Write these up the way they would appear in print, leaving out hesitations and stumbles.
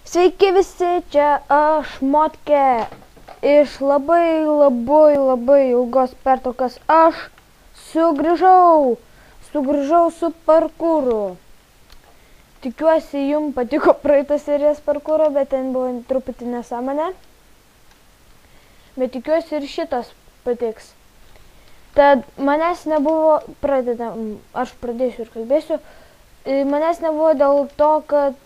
Sveiki visi, čia aš Motkė. Iš labai ilgos pertraukos aš sugrįžau su parkūru. Tikiuosi, jums patiko praeitą serijos parkūro, bet ten buvo truputį nesąmonė. Bet tikiuosi ir šitas patiks. Tad manęs nebuvo, aš pradėsiu ir kalbėsiu. Manęs nebuvo dėl to, kad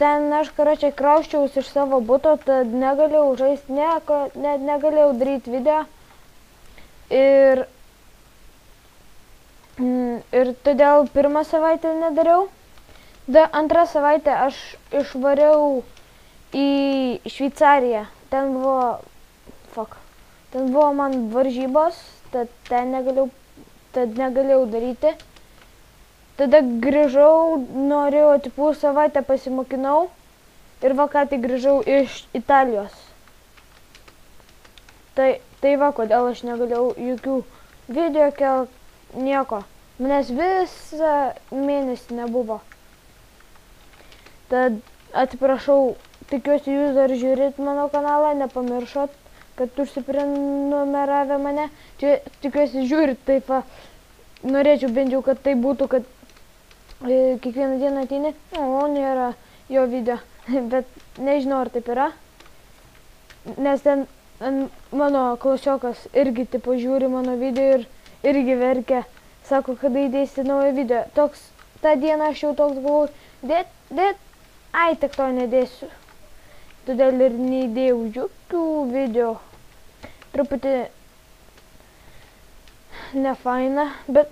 ten aš krauščiausi iš savo buto, tad negalėjau žaisti nieko, net negalėjau daryti video. Ir todėl pirmą savaitę nedariau. Antrą savaitę aš išvariau į Šveicariją. Ten buvo man varžybos, tad negalėjau daryti. Tada grįžau, norėjau savaitę pasimokinau ir ką tai grįžau iš Italijos. Tai kodėl aš negalėjau jokių video kelt, nieko. Manęs visą mėnesį nebuvo. Tad atsiprašau, tikiuosi jūs dar žiūrit mano kanalą, nepamiršot, kad užsiprenumeravę mane. Tikiuosi žiūrit, taip norėčiau bent jau, kad tai būtų, kad kiekvieną dieną ateini, nėra jo video, bet nežinau, ar taip yra, nes ten mano klasiokas irgi žiūri mano video ir irgi verkia, sako, kada įdėsi naują video. Ta diena aš jau toks buvau, tik to nedėsiu, todėl ir neįdėjau jokių video, truputį nefaina, bet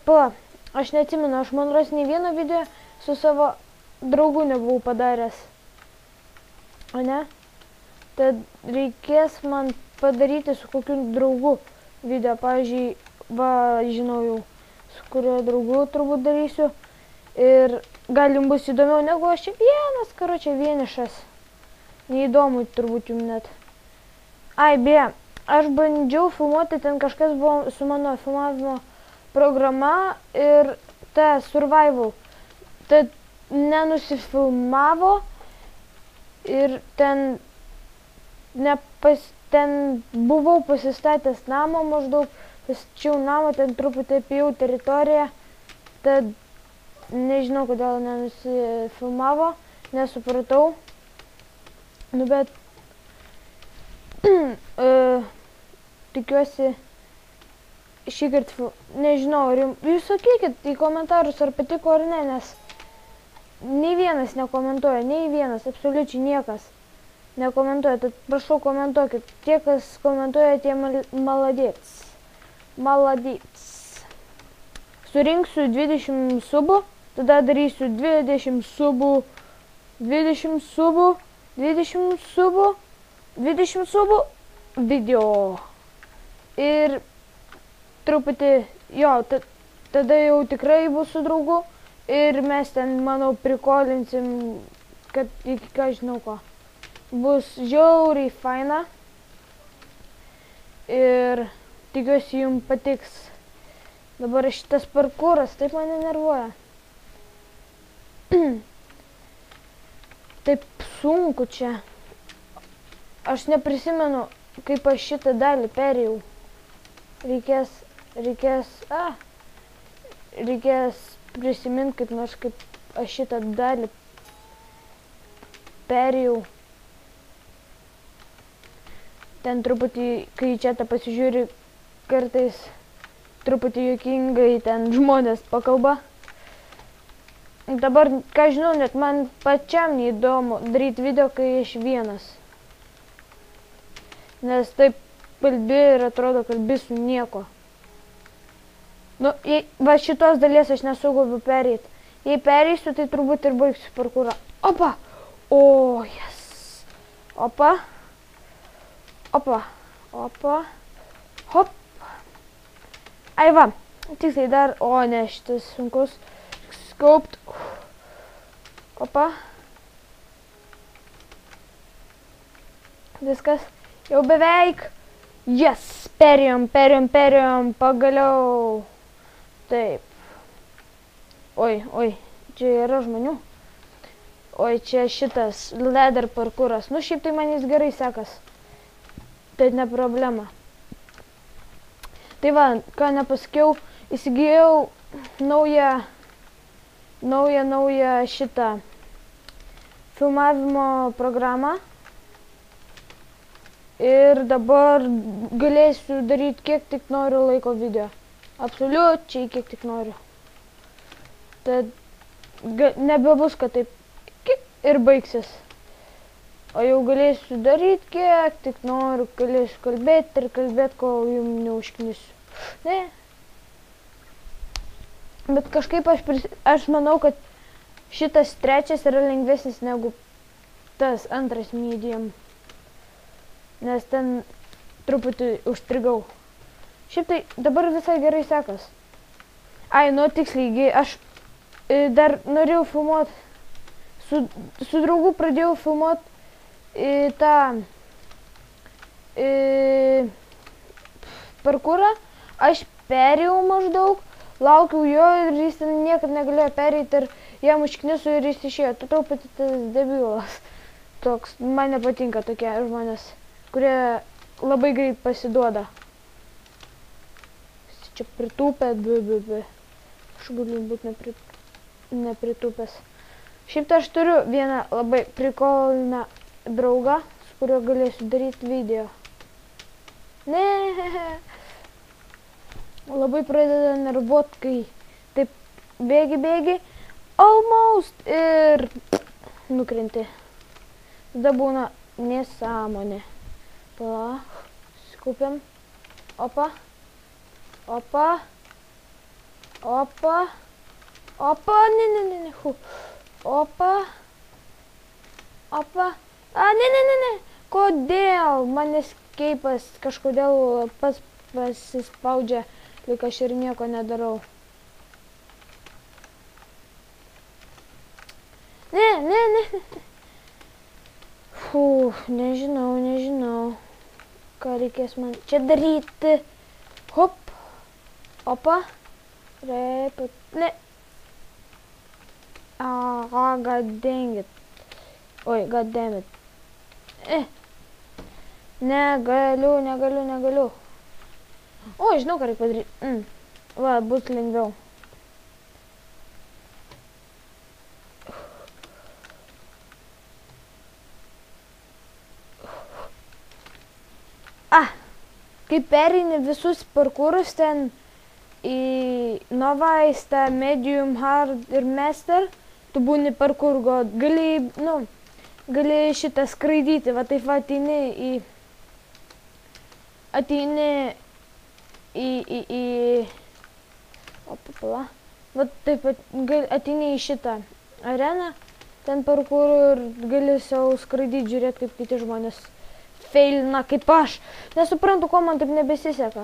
aš neatsimenu, aš man ras nei vieną video su savo draugu nebuvau padaręs. O ne? Tad reikės man padaryti su kokiu draugu video. Pavyzdžiui, žinau jau, su kurio draugu turbūt darysiu. Ir gal jums bus įdomiau negu aš čia vienas, vienišas. Neįdomu turbūt jums net. Aš bandžiau filmuoti, ten kažkas buvo su mano filmavimo programa ir ta survival. Tad nenusifilmavo ir ten buvau pasistatęs namą, maždaug pasistačiau namą, ten truputį apėjau teritoriją, tad nežinau, kodėl nenusifilmavo, nesupratau. Nu, bet tikiuosi šįkart, nežinau, jūs sakykit į komentarus, ar patiko ar ne, nes nei vienas nekomentuoja, absoliučiai niekas nekomentuoja, tad prašau komentuokit, tie, kas komentuoja, tie maladėts. Surinksiu 20 subų, tada darysiu 20 subų video. Ir truputį, tada jau tikrai bus su draugu ir mes ten, manau, prikolinsim, kad iki ką žinau ko. Bus žiauriai faina ir tikiuosi jums patiks. Dabar šitas parkūras taip mane nervuoja. Taip sunku čia. Aš neprisimenu, kaip aš šitą dalį perėjau. Reikės prisiminti, kaip nors, kaip aš šitą dalį perėjau. Ten truputį, kai čia tą pasižiūri, kartais truputį juokingai ten žmonės pakalba. Dabar, ką žinau, net man pačiam neįdomu daryti video, kai aš vienas. Nes taip kalbi ir atrodo, kalbi su nieko. Nu, šitos dalies aš nesugebu perėti. Jei pereisiu, tai turbūt ir baigsiu parkūrą. Opa! O, jes! Opa! Hop! Tiksliai dar, ne, šitas sunkus. Skaupt. Opa! Viskas. Jau beveik. Yes, perėjom, pagaliau. Taip. Oi, čia yra žmonių. Oi, čia šitas ladder parkūras. Nu, šiaip tai man jis gerai sekas. Tai ne problema. Tai va, ką nepasakiau, įsigijau naują šitą filmavimo programą. Ir dabar galėsiu daryti kiek tik noriu laiko video. Absoliučiai kiek tik noriu. Tad nebebus, kad taip ir baigsis. O jau galėsiu daryti kiek tik noriu, galėsiu kalbėti ir kalbėti, kol jums neužknisiu. Ne. Bet kažkaip aš manau, kad šitas trečias yra lengvesnis negu tas antras medium. Nes ten truputį užstrigau. Šiaip tai dabar visai gerai sekas. Ai, nu tiksliai, aš dar norėjau filmuoti, su draugu pradėjau filmuoti tą parkūrą. Aš perėjau maždaug, laukiau jo ir jis niekad negalėjo perėti ir jam užkniso ir jis išėjo. Tu truputį tas debilas. Toks, man nepatinka tokie žmonės, kurie labai greit pasiduoda. Čia pritūpę, aš galiu būti nepritūpęs. Šiaip tai aš turiu vieną labai prikoliną draugą, su kuriuo galėsiu daryti video. Ne. Labai pradeda nervuot, kai taip bėgi, almost ir nukrenti. Tada būna nesąmonė. Pala, skupiam. Opa. Ne. Opa. Ne. Kodėl? Man escape'as kažkodėl pats pasispaudžia, lyg aš ir nieko nedarau. Ne. Nežinau. Ką reikės man čia daryti. Hop. Opa. Ne. God dang it. Oi, god damn it. Negaliu. O, žinau, ką reikia padaryti. Va, bus lengviau. Kai pereini visus parkūrus ten į Novaistą, Medium, Hard ir Master, tu būni parkūr god. Gali šitą skraidyti, va taip va va taip ateini į šitą areną, ten parkūr ir gali savo skraidyti, žiūrėti, kaip kiti žmonės feilina, kaip aš. Nesuprantu, ko man taip nebesiseka.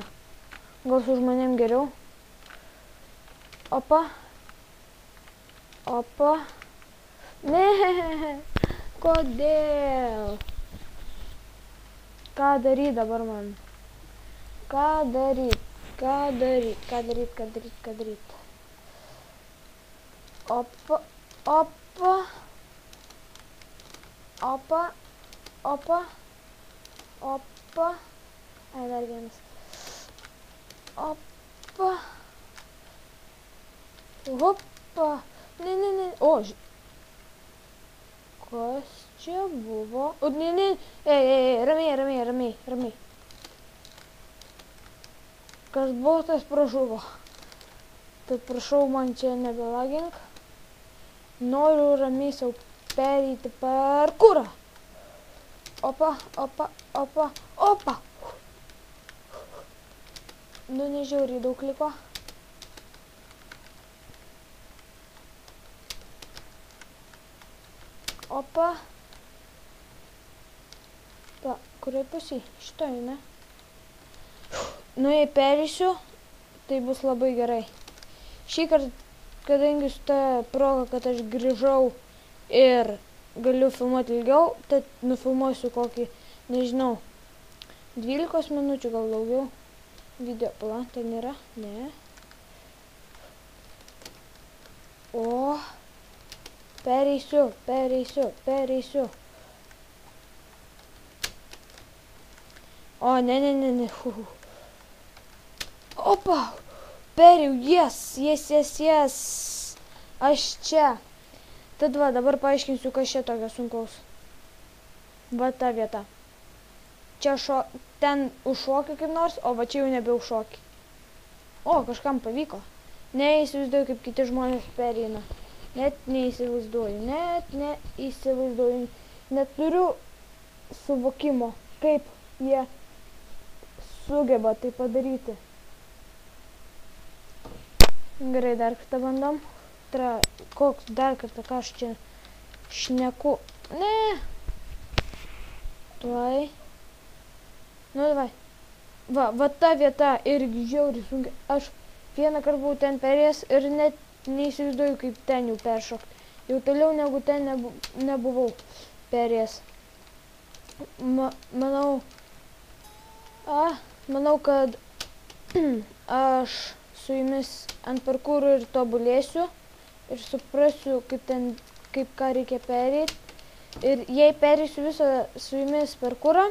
Gal su žmonėm geriau. Opa. Ne. Kodėl? Ką daryt dabar man? Ką daryt? Opa. Ai, dar vienas. Opa. Ne. O, kas čia buvo? O, ne. Ramiai. Kas buvo, tas pražuvo. Tad prašau, man čia nebelagink. Noriu ramiai sau pereiti parkūrą. Opa. Nu, nežiauriai daug liko. Opa. Ta, kuriai pusėj? Šitoj, ne? Nu, jei perėsiu, tai bus labai gerai. Šį kartą, kadangi su ta proga, kad aš grįžau ir galiu filmuoti ilgiau, tad nufilmuosiu kokį, nežinau, 12 minučių gal daugiau video. Pala, ten yra? Ne. O. Pereisiu, pereisiu, pereisiu. O, ne. Opa, perėjau, yes. Aš čia. Tad va, dabar paaiškinsiu, kas čia tokio sunkaus. Va ta vieta. Čia ten užšokiu kaip nors, o va čia jau nebeužšokiu. O, kažkam pavyko. Neįsivaizduoju, kaip kiti žmonės pereina. Net neįsivaizduoju. Neturiu suvokimo, kaip jie sugeba tai padaryti. Gerai, dar kartą bandom. Koks dar kartą, ką aš čia šneku. Ne. Tuoj. Nu, davai. Va ta vieta irgi žiauriai sunkiai. Aš vieną kartą buvau ten perėjęs ir net neįsivaizduoju, kaip ten jau peršokti. Jau toliau negu ten nebuvau perėjęs. Manau, kad aš su jumis ant parkūrų ir tobulėsiu ir suprasiu, kaip ką reikia perėti. Ir jei perėsiu visą su jumis parkūrą,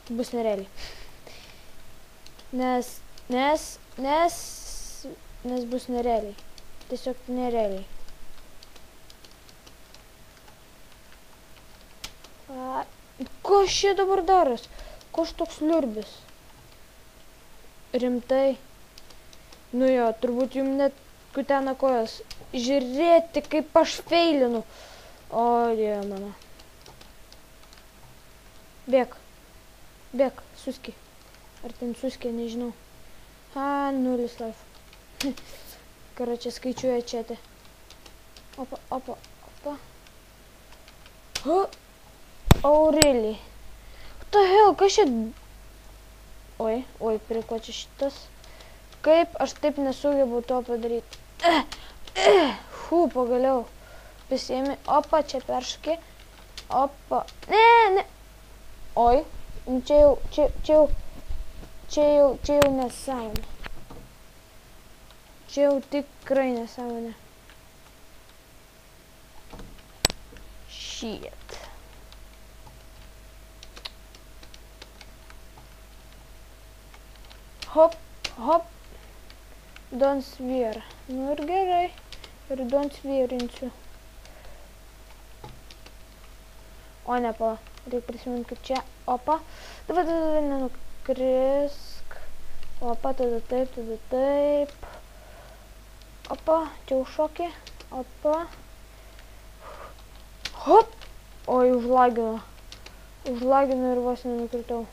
bus nerealiai. Nes bus nerealiai. Tiesiog nerealiai. Ko šie dabar daras? Ko aš toks liurbis? Rimtai? Nu jo, turbūt jums net kutena kojas. Žiūrėti, kaip aš feilinu. O, Dieve mano. Bėk, suski. Ar ten suski, nežinau. 0 life. Karočią skaičiuoja čiate. Opa. Oh, really? What the hell, kas čia? Oi, prie ko čia šitas? Kaip aš taip nesugebu to padaryti? Pagaliau. Pasiėmė. Opa, čia peršokė. Opa. Ne. Oi. Čia jau nesąmonė. Čia jau tikrai nesąmonė. Shit. Hop. Don't swear. Nu ir gerai. Ir don't swearinsiu. O ne, reikia prisiminti, kad čia. Opa. Dabar nenukrisk. Opa, tada taip. Opa, čia užšokė. Opa. Hop. Oi, užlagino. Užlagino ir vos nenukritau.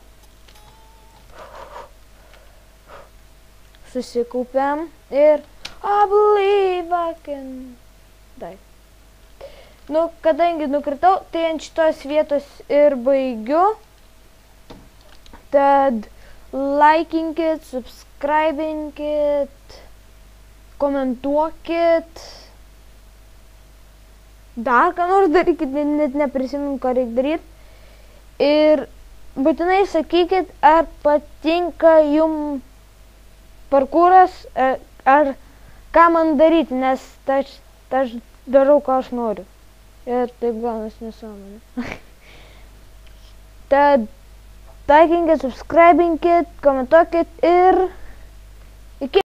Susikaupiam ir I believe I can die. Nu, kadangi nukritau, tai ant šitos vietos ir baigiu. Tad laikinkit, subscribinkit, komentuokit. Dar ką nors darykit, net neprisimenu, ką reikia daryti. Ir būtinai sakykit, ar patinka jums parkūras, ar ką man daryti, nes aš darau, ką aš noriu. Ir taip gaunas nesąmonė. Tad laikinkit, subscribinkit, komentuokit ir